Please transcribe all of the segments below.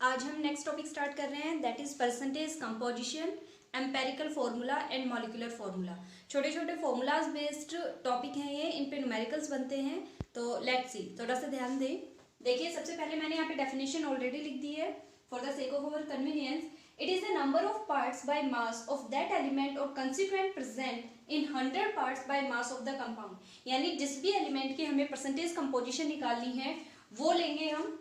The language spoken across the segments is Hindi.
आज हम नेक्स्ट टॉपिक स्टार्ट कर रहे हैं, that is percentage composition, empirical formula and molecular formula. छोटे छोटे फॉर्मूलाज बेस्ड टॉपिक हैं ये, इन पे न्यूमेरिकल्स बनते हैं। तो लेट्स सी, थोड़ा सा ध्यान दें। देखिए, सबसे पहले मैंने यहाँ पे डेफिनेशन ऑलरेडी लिख दी है for the sake of our convenience. It is the number of parts by mass of that element और constituent present in 100 parts by mass of the compound. यानी जिस भी एलिमेंट की हमें परसेंटेज कंपोजिशन निकालनी है वो लेंगे हम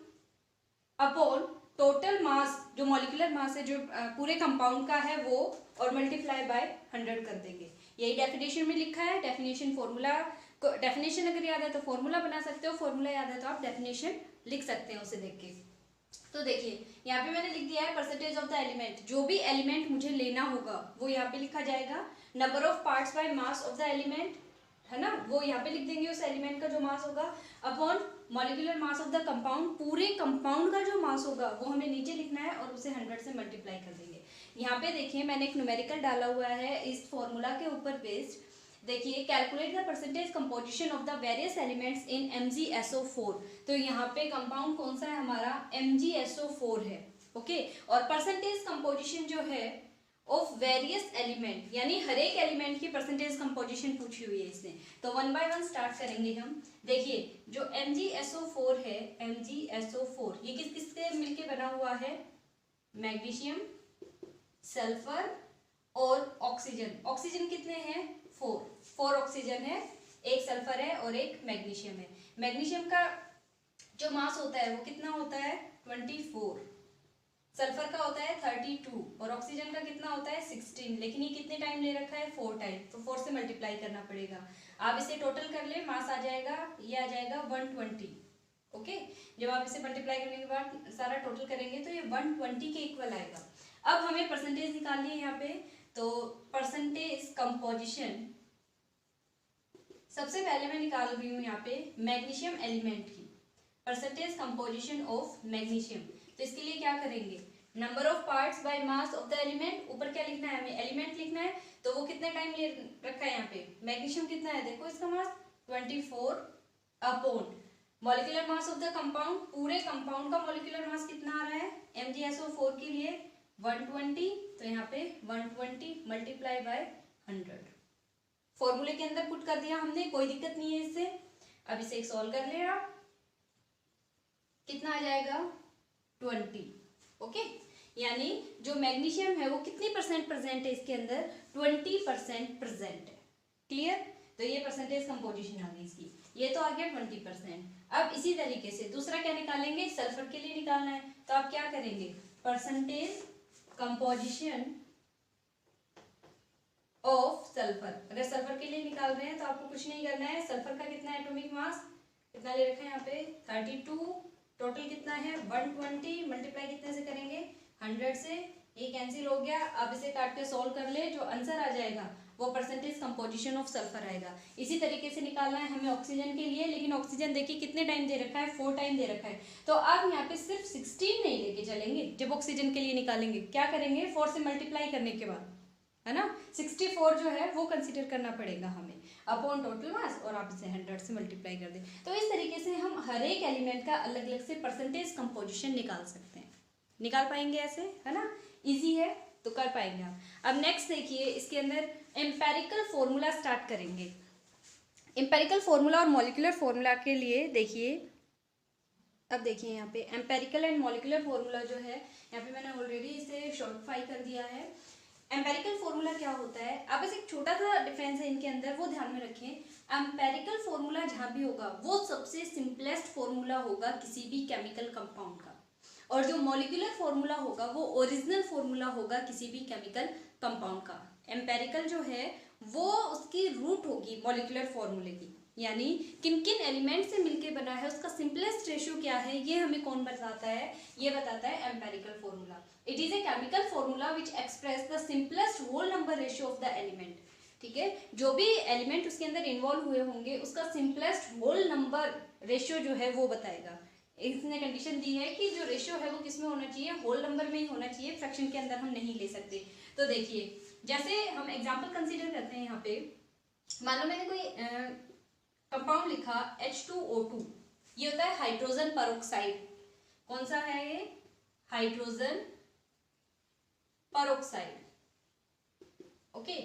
अपॉन टोटल मास, जो मॉलिक्यूलर मास है जो पूरे कंपाउंड का है वो, और मल्टीप्लाई बाय 100 कर देंगे। यही डेफिनेशन में लिखा है। डेफिनेशन फॉर्मूला, डेफिनेशन अगर याद है तो फॉर्मूला बना सकते हो, फॉर्मूला याद है तो आप डेफिनेशन लिख सकते हैं उसे देख के। तो देखिए, यहाँ पे मैंने लिख दिया है परसेंटेज ऑफ द एलिमेंट। जो भी एलिमेंट मुझे लेना होगा वो यहाँ पे लिखा जाएगा। Number of parts by mass of the element है ना, वो यहाँ पे लिख देंगे उस एलिमेंट का जो मास होगा, upon molecular mass of the compound, पूरे कंपाउंड का जो मास होगा वो हमें नीचे लिखना है और उसे 100 से मल्टीप्लाई कर देंगे। यहाँ पे देखिए मैंने एक न्यूमेरिकल डाला हुआ है इस फॉर्मूला के ऊपर बेस्ड। देखिए, calculate the percentage composition of the various elements in MgSO4। तो यहाँ पे कंपाउंड कौन सा है हमारा, MgSO4 है। ओके, और परसेंटेज कंपोजिशन जो है ऑफ वेरियस एलिमेंट, यानी हर एक एलिमेंट की परसेंटेज कंपोजिशन पूछी हुई है इसने। तो वन बाय वन स्टार्ट करेंगे हम। देखिए, जो MgSO4 है, MgSO4 ये किस किस से मिलके बना हुआ है, मैग्नीशियम, सल्फर और ऑक्सीजन। ऑक्सीजन कितने हैं, 4 ऑक्सीजन है, एक सल्फर है और एक मैग्नीशियम है। मैग्नीशियम का जो मास होता है वो कितना होता है, 24। सल्फर का होता है 32 और ऑक्सीजन का कितना होता है 16। लेकिन ये कितने टाइम ले रखा है, 4 टाइम, तो 4 से मल्टीप्लाई करना पड़ेगा। आप इसे टोटल कर ले, मास आ जाएगा, ये आ जाएगा 120। ओके, जब आप इसे मल्टीप्लाई करने के बाद सारा टोटल करेंगे तो ये 120 के इक्वल आएगा। अब हमें परसेंटेज निकालनी है यहाँ पे। तो परसेंटेज कंपोजिशन सबसे पहले मैं निकाल रही हूँ यहाँ पे मैग्नीशियम एलिमेंट की परसेंटेज कंपोजिशन ऑफ मैग्नीशियम। तो इसके लिए क्या करेंगे, number of parts by mass of the element, ऊपर क्या लिखना है हमें, एलिमेंट लिखना है। तो वो कितने टाइम ले रखा है यहाँ पे, मैग्नीशियम कितना है, देखो इसका मास 24 upon molecular mass of the compound, पूरे कंपाउंड का मॉलिक्यूलर मास कितना आ रहा है MgSO4 के लिए 120। तो यहाँ पे 120 मल्टीप्लाई बाय 100 फॉर्मूले के अंदर पुट कर दिया हमने, कोई दिक्कत नहीं है इससे। अब इसे सॉल्व कर ले आप, कितना आ जाएगा 20। ओके, यानी जो मैग्नीशियम है वो कितनी परसेंट प्रेजेंट है इसके अंदर, 20% प्रेजेंट है। क्लियर, तो ये परसेंटेज कंपोजिशन आ गई इसकी, ये तो आ गया 20%। अब इसी तरीके से दूसरा क्या निकालेंगे, सल्फर के लिए निकालना है। तो आप क्या करेंगे, परसेंटेज कंपोजिशन ऑफ सल्फर। अगर सल्फर के लिए निकाल रहे हैं तो आपको कुछ नहीं करना है, सल्फर का कितना है एटॉमिक मास, कितना ले रखा है यहाँ पे 32, टोटल कितना है 120, मल्टीप्लाई कितने से करेंगे 100 से, ये कैंसिल हो गया। अब इसे काट के सॉल्व कर ले, जो आंसर आ जाएगा वो परसेंटेज कंपोजिशन ऑफ सल्फर आएगा। इसी तरीके से निकालना है हमें ऑक्सीजन के लिए, लेकिन ऑक्सीजन देखिए कितने टाइम दे रखा है, 4 टाइम दे रखा है। तो अब यहाँ पे सिर्फ 16 नहीं लेके चलेंगे, जब ऑक्सीजन के लिए निकालेंगे क्या करेंगे, 4 से मल्टीप्लाई करने के बाद, है ना, 64 जो है वो कंसीडर करना पड़ेगा हमें अपॉन टोटल मास, और आप इसे 100 से मल्टीप्लाई कर दें। तो इस तरीके से हम हर एक एलिमेंट का अलग अलग से परसेंटेज कंपोजिशन निकाल सकते हैं। निकाल पाएंगे ऐसे, है ना, इजी है तो कर पाएंगे आप। अब नेक्स्ट देखिए, इसके अंदर एम्पेरिकल फॉर्मूला स्टार्ट करेंगे। एम्पेरिकल फॉर्मूला और मॉलिक्यूलर फॉर्मूला के लिए देखिए, अब देखिए यहाँ पे एम्पेरिकल एंड मॉलिक्यूलर फॉर्मूला जो है, यहाँ पे मैंने ऑलरेडी इसे शॉर्टिफाई कर दिया है। एम्पेरिकल फॉर्मूला क्या होता है, अब बस एक छोटा सा डिफरेंस है इनके अंदर, वो ध्यान में रखें। एम्पेरिकल फॉर्मूला जहाँ भी होगा वो सबसे सिंपलेस्ट फॉर्मूला होगा किसी भी केमिकल कंपाउंड का, और जो मॉलिक्यूलर फॉर्मूला होगा वो ओरिजिनल फॉर्मूला होगा किसी भी केमिकल कंपाउंड का। एम्पेरिकल जो है वो उसकी रूट होगी मॉलिक्यूलर फॉर्मूले की, यानी किन किन एलिमेंट से मिलके बना है उसका सिंपलेस्ट रेशियो क्या है, ये हमें कौन बताता है, ये बताता है empirical formula. It is a chemical formula which express the simplest whole number ratio of the element. ठीक है, जो भी एलिमेंट उसके अंदर इन्वॉल्व हुए होंगे उसका सिंपलेस्ट होल नंबर रेशियो जो है वो बताएगा। इसने कंडीशन दी है कि जो रेशियो है वो किस में होना चाहिए, होल नंबर में ही होना चाहिए, फ्रैक्शन के अंदर हम नहीं ले सकते। तो देखिए, जैसे हम एग्जांपल कंसीडर करते हैं यहाँ पे, मान लो मैंने कोई कंपाउंड लिखा H2O2, ये होता है हाइड्रोजन पेरोक्साइड। कौन सा है ये, हाइड्रोजन परऑक्साइड। ओके,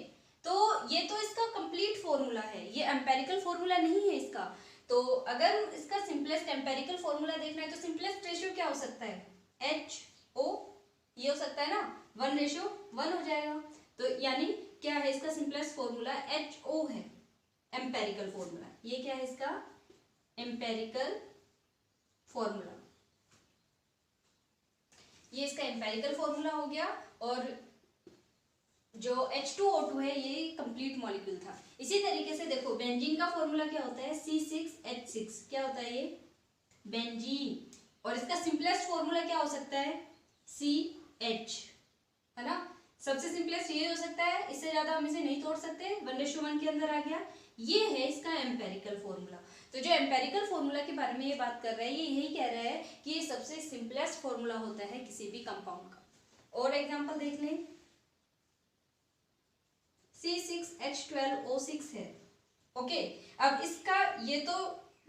तो ये तो इसका कंप्लीट फॉर्मूला है, ये एम्पेरिकल फॉर्मूला नहीं है इसका। तो अगर इसका सिंपलेस्ट एम्पेरिकल फॉर्मूला देखना है तो सिंपलेस्ट रेशियो क्या हो सकता है, HO, ये हो सकता है ना, 1:1 हो जाएगा। तो यानी क्या है इसका सिंपलेस्ट फॉर्मूला, HO है एम्पेरिकल फॉर्मूला। ये क्या है इसका एम्पेरिकल फॉर्मूला, ये इसका एम्पेरिकल फॉर्मूला हो गया। और जो H2O2 है ये कंप्लीट मॉलिक्यूल था। इसी तरीके से देखो बेंजीन का फॉर्मूला क्या होता है, C6H6, क्या होता है ये बेंजीन। और इसका सिंपलेस्ट फॉर्मूला क्या हो सकता है, CH, है ना, सबसे सिंपलेस्ट ये हो सकता है, इससे ज्यादा हम इसे नहीं तोड़ सकते, 1:1 के अंदर आ गया। ये है इसका एम्पेरिकल फॉर्मूला। तो जो एम्पेरिकल फॉर्मूला के बारे में ये बात कर रहा है, ये यही कह रहा है कि ये सबसे सिंपलेस्ट फॉर्मूला होता है किसी भी कंपाउंड का। और एग्जांपल देख लें, C6H12O6 है। ओके, अब इसका ये तो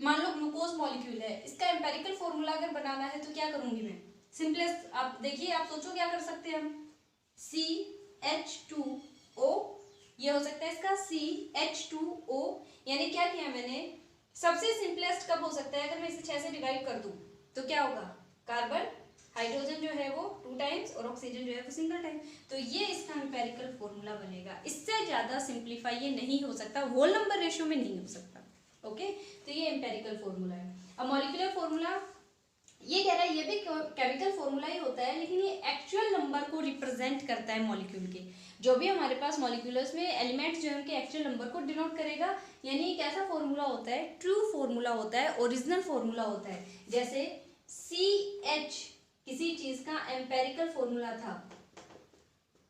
मान लो ग्लूकोज मॉलिक्यूल है, इसका एम्पेरिकल फॉर्मूला अगर बनाना है तो क्या करूंगी मैं, सिंपलेस्ट आप देखिए, आप सोचो क्या कर सकते हैं हम, CH2O, ये हो सकता है इसका CH2O। यानी क्या किया मैंने, सबसे सिंपलेस्ट कब हो सकता है, अगर मैं इसे 6 से डिवाइड कर दूं तो क्या होगा, कार्बन हाइड्रोजन जो है वो 2 टाइम्स और ऑक्सीजन जो है वो सिंगल टाइम। तो ये इसका एम्पेरिकल फॉर्मूला बनेगा, इससे ज्यादा सिंप्लीफाई ये नहीं हो सकता, होल नंबर रेशियो में नहीं हो सकता। ओके, तो ये एम्पेरिकल फॉर्मूला है। अब मॉलिक्यूलर फॉर्मूला ये कह रहा है, ये भी केमिकल फॉर्मूला ही होता है, लेकिन ये एक्चुअल नंबर को रिप्रेजेंट करता है मॉलिक्यूल के। जो भी हमारे पास मॉलिक्यूल्स में एलिमेंट्स जो है उनके एक्चुअल नंबर को डिनोट करेगा। यानी एक ऐसा फॉर्मूला होता है, ट्रू फॉर्मूला होता है, ओरिजिनल फॉर्मूला होता है। जैसे CH किसी चीज का एम्पेरिकल फॉर्मूला था,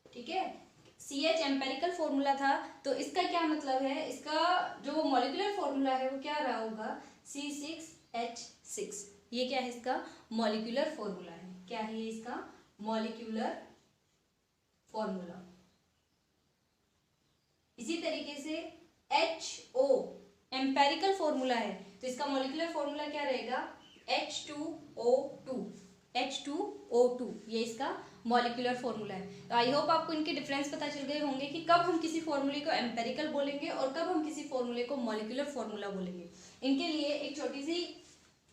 ठीक है, CH एम्पेरिकल फॉर्मूला था, तो इसका क्या मतलब है, इसका जो मॉलिक्यूलर फॉर्मूला है वो क्या रहा होगा, C6H6। ये क्या है इसका मॉलिक्यूलर फॉर्मूला है, क्या है ये इसका मॉलिक्यूलर फॉर्मूला। इसी तरीके से HO एम्पेरिकल फॉर्मूला है, तो इसका मॉलिक्यूलर फॉर्मूला क्या रहेगा, H2O2, H2O2, ये इसका मॉलिक्यूलर फॉर्मूला है। तो आई होप आपको इनके डिफरेंस पता चल गए होंगे कि कब हम किसी फॉर्मूले को एम्पेरिकल बोलेंगे और कब हम किसी फॉर्मूले को मॉलिक्यूलर फॉर्मूला बोलेंगे। इनके लिए एक छोटी सी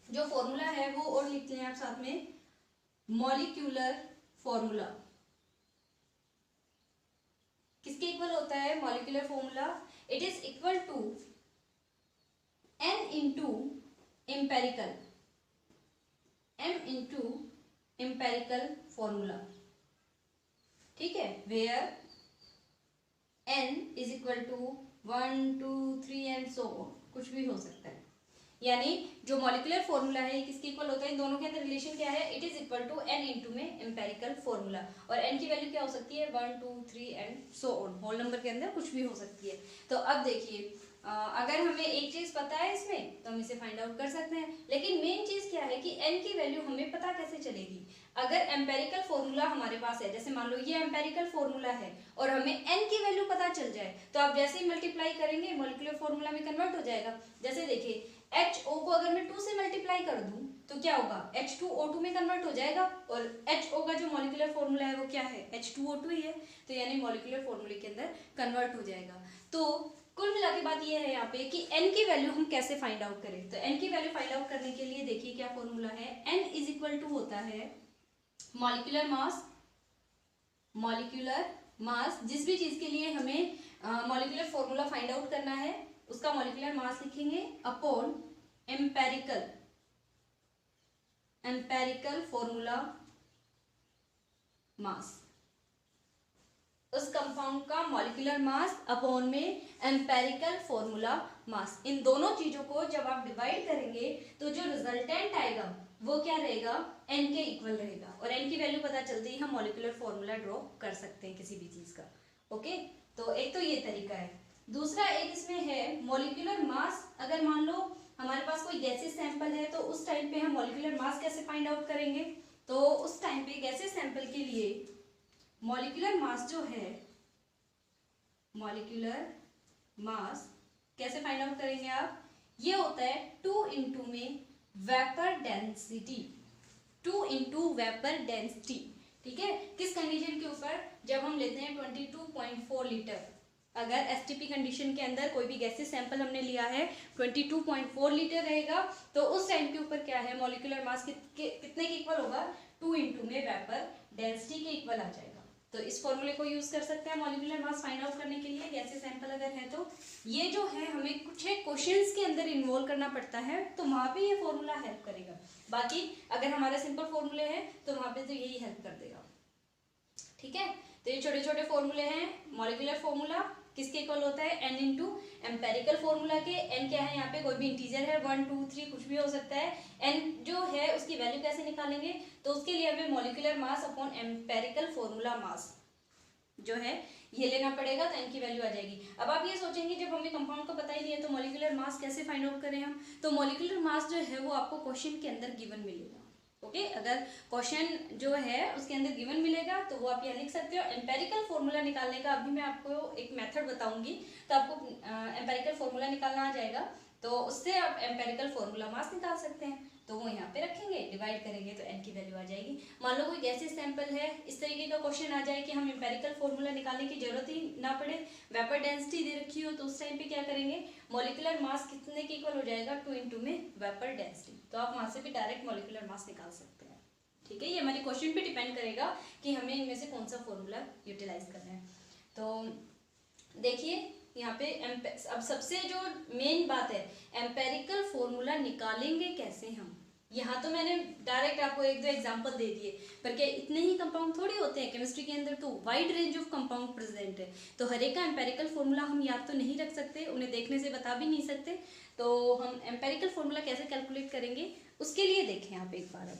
जो फॉर्मूला है वो और लिखते हैं आप साथ में, मॉलिक्यूलर फॉर्मूला किसके इक्वल होता है, molecular formula, it is equal to N into empirical, M into empirical formula, ठीक है, where N is equal to 1 2 3 and so on, कुछ भी हो सकता है। यानी जो मॉलिक्यूलर फॉर्मूला है किसके इक्वल होता है, इन दोनों के अंदर रिलेशन क्या है, it is equal to N into में एम्पेरिकल फॉर्मूला। और N की वैल्यू क्या हो सकती है, 1 2 3 and so on, whole number के अंदर कुछ भी हो सकती है। तो अब देखिए, अगर हमें एक चीज पता है इसमें तो हम इसे फाइंड आउट कर सकते हैं, लेकिन मेन चीज क्या है कि N की वैल्यू हमें पता कैसे चलेगी। अगर एम्पेरिकल फॉर्मूला हमारे पास है, जैसे मान लो ये एम्पेरिकल फॉर्मूला है और हमें N की वैल्यू पता चल जाए, तो आप जैसे ही मल्टीप्लाई करेंगे मॉलिक्यूलर फॉर्मूला में कन्वर्ट हो जाएगा। जैसे देखिए HO को अगर मैं 2 से मल्टीप्लाई कर दूं तो क्या होगा, H2O2 में कन्वर्ट हो जाएगा, और HO का जो मॉलिक्यूलर फॉर्मूला है वो क्या है, H2O2 ही है, तो यानी मॉलिक्यूलर फॉर्मूले के अंदर कन्वर्ट हो जाएगा। तो कुल मिला के बात ये है यहाँ पे कि N की वैल्यू हम कैसे फाइंड आउट करें। तो N की वैल्यू फाइंड आउट करने के लिए देखिए क्या फॉर्मूला है, N इज इक्वल टू होता है मॉलिक्यूलर मास, मॉलिक्यूलर मास, जिस भी चीज के लिए हमें मॉलिक्यूलर फॉर्मूला फाइंड आउट करना है उसका मॉलिक्यूलर मास लिखेंगे upon empirical, empirical formula mass, उस कंपाउंड का मॉलिक्यूलर मास अपॉन में एम्पेरिकल फॉर्मूला मास। इन दोनों चीजों को जब आप डिवाइड करेंगे तो जो रिजल्टेंट आएगा वो क्या रहेगा, N के इक्वल रहेगा, और N की वैल्यू पता चलते ही हम मॉलिक्यूलर फॉर्मूला ड्रॉ कर सकते हैं किसी भी चीज का। ओके, तो एक तो ये तरीका है। दूसरा एक इसमें है मॉलिक्यूलर मास, अगर मान लो हमारे पास कोई गैसेस सैंपल है तो उस टाइम पे हम मॉलिक्यूलर मास कैसे फाइंड आउट करेंगे। तो उस टाइम पे गैसेस सैंपल के लिए मॉलिक्यूलर मास जो है, मॉलिक्यूलर मास कैसे फाइंड आउट करेंगे आप, ये होता है 2 इंटू में vapour density, 2 into vapour density. ठीक है, किस कंडीशन के ऊपर, जब हम लेते हैं 22.4 लीटर। अगर एसटीपी कंडीशन के अंदर कोई भी गैसेस सैंपल हमने लिया है 22.4 लीटर रहेगा, तो उस टाइम के ऊपर क्या है, मॉलिक्यूलर मास कितने के इक्वल होगा, 2 इंटू में वेपर डेंसिटी के इक्वल आ जाएगा। तो इस फॉर्मूले को यूज कर सकते हैं मॉलिक्यूलर मास फाइंड आउट करने के लिए, गैसेस सैंपल अगर है तो। ये जो है हमें कुछ क्वेश्चंस के अंदर इन्वॉल्व करना पड़ता है, तो वहां पे ये फॉर्मूला हेल्प करेगा। बाकी अगर हमारे सिंपल फॉर्मूले हैं तो वहां पे तो यही हेल्प कर देगा। ठीक है, तो ये छोटे छोटे फॉर्मूले हैं। मॉलिक्यूलर फॉर्मूला किसके इक्वल होता है, n इंटू एम्पेरिकल फॉर्मूला के। n क्या है, यहाँ पे कोई भी इंटीजर है, 1 2 3 कुछ भी हो सकता है। n जो है उसकी वैल्यू कैसे निकालेंगे, तो उसके लिए हमें molecular mass upon empirical formula mass जो है ये लेना पड़ेगा, तो n की वैल्यू आ जाएगी। अब आप ये सोचेंगे जब हमें कंपाउंड का पता ही नहीं है तो मॉलिक्यूलर मास कैसे फाइंड आउट करें हम, तो मॉलिक्यूलर मास जो है वो आपको क्वेश्चन के अंदर गिवन मिलेगा। ओके, अगर क्वेश्चन जो है उसके अंदर गिवन मिलेगा तो वो आप यहाँ लिख सकते हो। एम्पेरिकल फॉर्मूला निकालने का अभी मैं आपको एक मेथड बताऊंगी, तो आपको एम्पेरिकल फॉर्मूला निकालना आ जाएगा, तो उससे आप एम्पेरिकल फॉर्मूला मास निकाल सकते हैं। तो वो यहाँ पे रखेंगे, डिवाइड करेंगे तो n की वैल्यू आ जाएगी। मान लो कोई गैसेस सैंपल है, इस तरीके का क्वेश्चन आ जाए कि हम एम्पेरिकल फॉर्मूला निकालने की जरूरत ही ना पड़े, वेपर डेंसिटी दे रखी हो, तो उस टाइम पे क्या करेंगे, मॉलिक्यूलर मास कितने के इक्वल हो जाएगा, 2 इंटू में वेपर डेंसिटी। तो आप वहां से भी डायरेक्ट मॉलिक्यूलर मास निकाल सकते हैं। ठीक है, ये हमारी क्वेश्चन पे डिपेंड करेगा कि हमें इनमें से कौन सा फॉर्मूला यूटिलाइज करना है। तो देखिए यहाँ पे अब सबसे जो मेन बात है, एम्पेरिकल फॉर्मूला निकालेंगे कैसे हम। यहाँ तो मैंने डायरेक्ट आपको एक दो एग्जांपल दे दिए, पर क्या इतने ही कंपाउंड थोड़ी होते हैं, केमिस्ट्री के अंदर तो wide range of compound present है, तो हर एक का एम्पेरिकल फॉर्मूला हम याद तो नहीं रख सकते, उन्हें देखने से बता भी नहीं सकते। तो हम एम्पेरिकल फॉर्मूला कैसे कैलकुलेट करेंगे उसके लिए देखें आप एक बार।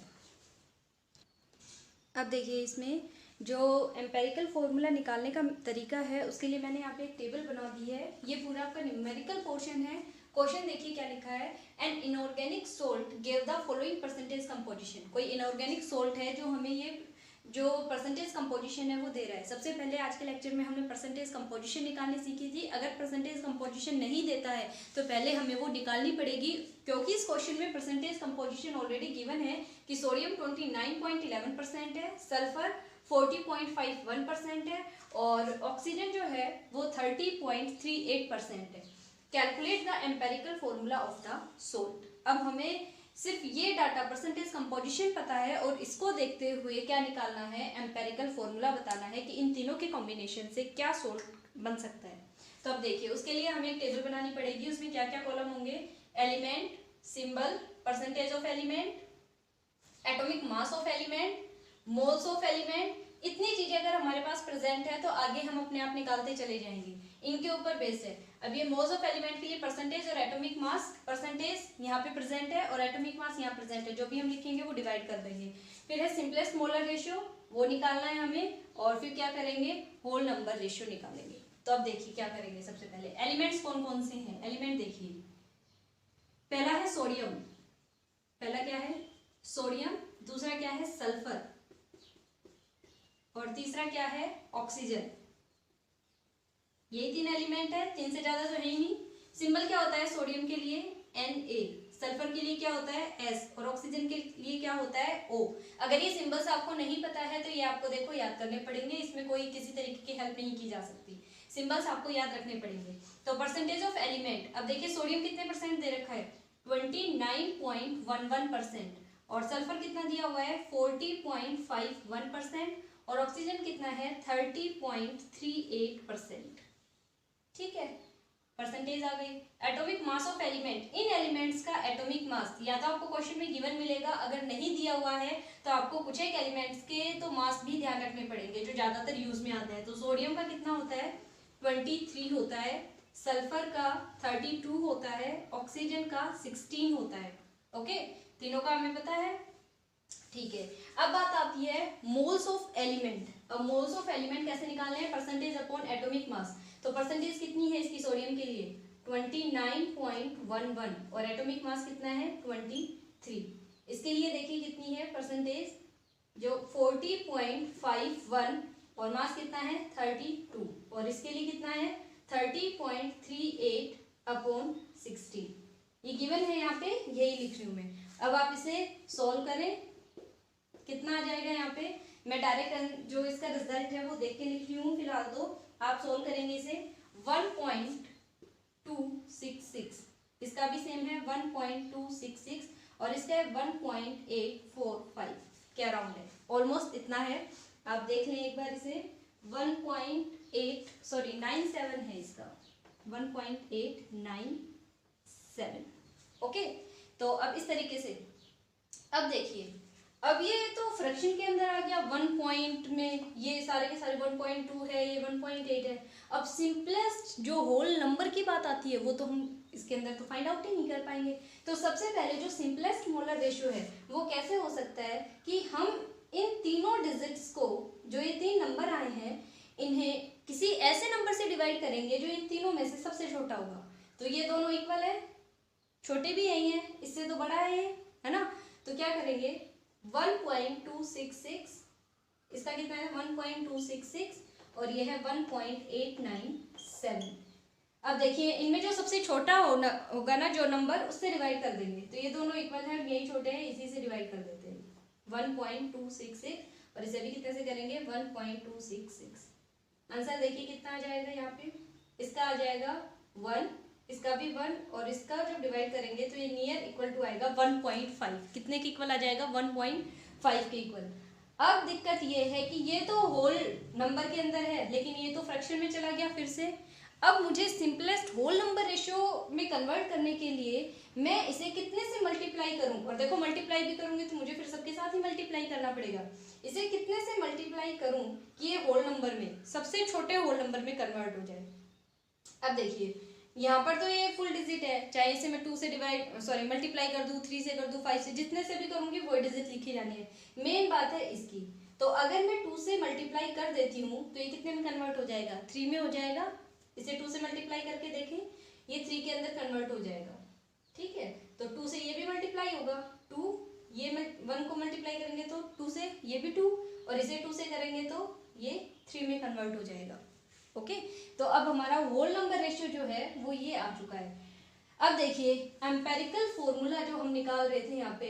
अब देखिए इसमें जो एम्पेरिकल फॉर्मूला निकालने का तरीका है उसके लिए मैंने यहाँ पे एक टेबल बना दी है। ये पूरा आपका न्यूमेरिकल पोर्शन है। क्वेश्चन देखिए क्या लिखा है, an inorganic salt give the following percentage composition. कोई इनऑर्गेनिक सोल्ट है जो हमें ये जो परसेंटेज कंपोजिशन है वो दे रहा है। सबसे पहले आज के लेक्चर में हमने परसेंटेज कंपोजिशन निकालनी सीखी थी। अगर परसेंटेज कंपोजिशन नहीं देता है तो पहले हमें वो निकालनी पड़ेगी, क्योंकि इस क्वेश्चन में परसेंटेज कंपोजिशन ऑलरेडी गिवन है कि सोडियम 29.11% है, सल्फर 40.51% है और ऑक्सीजन जो है वो 30.38% है। Calculate the empirical formula of the salt. अब हमें सिर्फ ये डाटा परसेंटेज कंपोजिशन पता है और इसको देखते हुए क्या निकालना है, एम्पेरिकल फॉर्मूला बताना है कि इन तीनों के कॉम्बिनेशन से क्या सोल्ट बन सकता है। तो अब देखिए उसके लिए हमें एक टेबल बनानी पड़ेगी, उसमें क्या क्या कॉलम होंगे, element, symbol, percentage of element, atomic mass of element, moles of element. इतनी चीजें अगर हमारे पास प्रेजेंट है तो आगे हम अपने आप निकालते चले जाएंगे, इनके ऊपर बेस है। अब ये मोल्स ऑफ एलिमेंट के लिए परसेंटेज और एटॉमिक मास, परसेंटेज यहाँ पे प्रेजेंट है और एटॉमिक मास यहाँ प्रेजेंट है, जो भी हम लिखेंगे वो डिवाइड कर देंगे। फिर है सिंपलेस्ट मोलर रेशियो, वो निकालना है हमें, और फिर क्या करेंगे, होल नंबर रेशियो निकालेंगे। तो अब देखिए क्या करेंगे, सबसे पहले एलिमेंट्स कौन कौन से हैं। एलिमेंट देखिए, पहला है सोडियम, पहला क्या है सोडियम, दूसरा क्या है सल्फर, और तीसरा क्या है ऑक्सीजन। यही तीन एलिमेंट है, तीन से ज्यादा तो है ही नहीं। सिंबल क्या होता है सोडियम के लिए Na, सल्फर के लिए क्या होता है S और ऑक्सीजन के लिए क्या होता है O। अगर ये सिंबल्स आपको नहीं पता है तो ये आपको देखो याद करने पड़ेंगे, इसमें कोई किसी तरीके की हेल्प नहीं की जा सकती, सिंबल्स आपको याद रखने पड़ेंगे। तो परसेंटेज ऑफ एलिमेंट, अब देखिए सोडियम कितने परसेंट दे रखा है, 29.11%, और सल्फर कितना दिया हुआ है 40.51%, और ऑक्सीजन कितना है 30.38%। ठीक है, परसेंटेज आ गई। Atomic mass of element, in elements का एटॉमिक मास या तो आपको क्वेश्चन में गिवन मिलेगा, अगर नहीं दिया हुआ है तो आपको कुछ एक एलिमेंट्स के तो मास भी ध्यान रखने पड़ेंगे जो ज्यादातर यूज में आते हैं। तो सोडियम का कितना होता है 23 होता है, सल्फर का 32 होता है, ऑक्सीजन का 16 होता है। ओके, तीनों का हमें पता है। ठीक है, अब बात आती है मोल्स ऑफ एलिमेंट। अब मोल्स ऑफ एलिमेंट कैसे निकालने हैं, परसेंटेज अपॉन एटॉमिक मास। तो परसेंटेज कितनी है इसकी सोडियम के लिए 29.11 और एटॉमिक मास कितना है 23। इसके लिए देखिए कितनी है परसेंटेज, जो 40.51 और मास कितना है 32, और इसके लिए कितना है 30.38 अपॉन 16। ये गिवन है यहाँ पे, यही लिख रही हूँ मैं। अब आप इसे सॉल्व करें कितना आ जाएगा यहाँ पे, मैं डायरेक्ट जो इसका रिजल्ट है वो देख के लिख रही हूँ फिलहाल, तो आप सोल्व करेंगे इसे। 1.266, इसका भी सेम है 1.266 और इसका है 1.845 के अराउंड है, ऑलमोस्ट इतना है। आप देख लें एक बार इसे, 97 है इसका, 1.897। ओके, तो अब इस तरीके से, अब देखिए, अब ये तो फ्रैक्शन के अंदर आ गया, 1 पॉइंट में ये सारे के सारे 1.2 है, ये 1.8 है। अब सिंपलेस्ट जो होल नंबर की बात आती है वो तो हम इसके अंदर तो फाइंड आउट ही नहीं कर पाएंगे। तो सबसे पहले जो सिंपलेस्ट मोलर रेशियो है वो कैसे हो सकता है कि हम इन तीनों डिजिट्स को, जो ये 3 नंबर आए हैं, इन्हें किसी ऐसे नंबर से डिवाइड करेंगे जो इन तीनों में से सबसे छोटा होगा। तो ये दोनों इक्वल है, छोटे भी यही है, इससे तो बड़ा है ना। तो क्या करेंगे, 1.266, इसका कितना है 1.266 और ये है 1.897। अब देखिए इनमें जो सबसे छोटा होगा ना जो नंबर, उससे डिवाइड कर देंगे। तो ये दोनों इक्वल है, यही छोटे हैं, इसी से डिवाइड कर देते हैं 1.266 और इसे भी कितने से करेंगे 1.266। आंसर देखिए कितना आ जाएगा यहाँ पे, इसका आ जाएगा 1, इसका भी 1 और इसका जब डिवाइड करेंगे तो ये नियर इक्वल टू आएगा 1.5। कितने के इक्वल आ जाएगा 1.5 के इक्वल। अब दिक्कत ये है कि ये तो होल नंबर के अंदर है लेकिन ये तो फ्रैक्शन में चला गया फिर से। अब मुझे सिंपलेस्ट होल नंबर रेशियो में कन्वर्ट करने के लिए मैं इसे कितने से मल्टीप्लाई करूं, और देखो मल्टीप्लाई भी करूंगी तो मुझे फिर सबके साथ ही मल्टीप्लाई करना पड़ेगा। इसे कितने से मल्टीप्लाई करूं कि ये होल नंबर में, सबसे छोटे होल नंबर में कन्वर्ट हो जाए। अब देखिए यहाँ पर तो ये फुल डिजिट है, चाहे इसे मैं 2 से मल्टीप्लाई कर दूं, 3 से कर दूं, 5 से, जितने से भी करूंगी वो डिजिट लिखी जानी है। मेन बात है इसकी, तो अगर मैं 2 से मल्टीप्लाई कर देती हूँ तो ये कितने में कन्वर्ट हो जाएगा, 3 में हो जाएगा। इसे 2 से मल्टीप्लाई करके देखें, ये 3 के अंदर कन्वर्ट हो जाएगा। ठीक है, तो 2 से ये भी मल्टीप्लाई होगा, 2, ये 1 को मल्टीप्लाई करेंगे तो 2 से ये भी 2 और इसे 2 से करेंगे तो ये 3 में कन्वर्ट हो जाएगा। ओके, तो अब हमारा होल नंबर रेशियो जो है वो ये आ चुका है। अब देखिए एम्पेरिकल फॉर्मूला जो हम निकाल रहे थे यहाँ पे,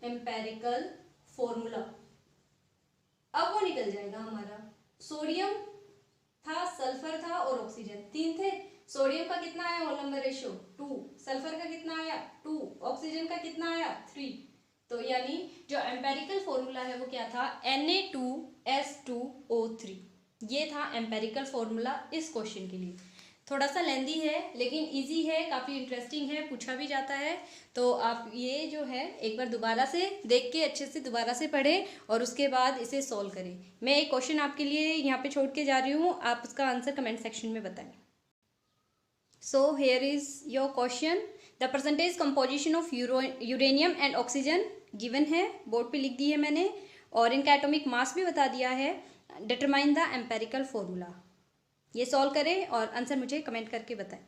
एम्पेरिकल फॉर्मूला, अब वो निकल जाएगा हमारा। सोडियम था, सल्फर था और ऑक्सीजन, 3 थे। सोडियम का कितना आया होल नंबर रेशियो 2, सल्फर का कितना आया 2, ऑक्सीजन का कितना आया 3। तो यानी जो एम्पेरिकल फॉर्मूला है वो क्या था, Na2S2O3। ये था एम्पेरिकल फॉर्मूला इस क्वेश्चन के लिए। थोड़ा सा लेंदी है लेकिन इजी है, काफ़ी इंटरेस्टिंग है, पूछा भी जाता है। तो आप ये जो है एक बार दोबारा से देख के अच्छे से दोबारा से पढ़ें और उसके बाद इसे सॉल्व करें। मैं एक क्वेश्चन आपके लिए यहाँ पे छोड़ के जा रही हूँ, आप उसका आंसर कमेंट सेक्शन में बताएं। So here is your question, the percentage composition of uranium and oxygen given है, बोर्ड पे लिख दी है मैंने, और इनका एटॉमिक मास भी बता दिया है। Determine the empirical formula. ये सॉल्व करें और आंसर मुझे कमेंट करके बताएं।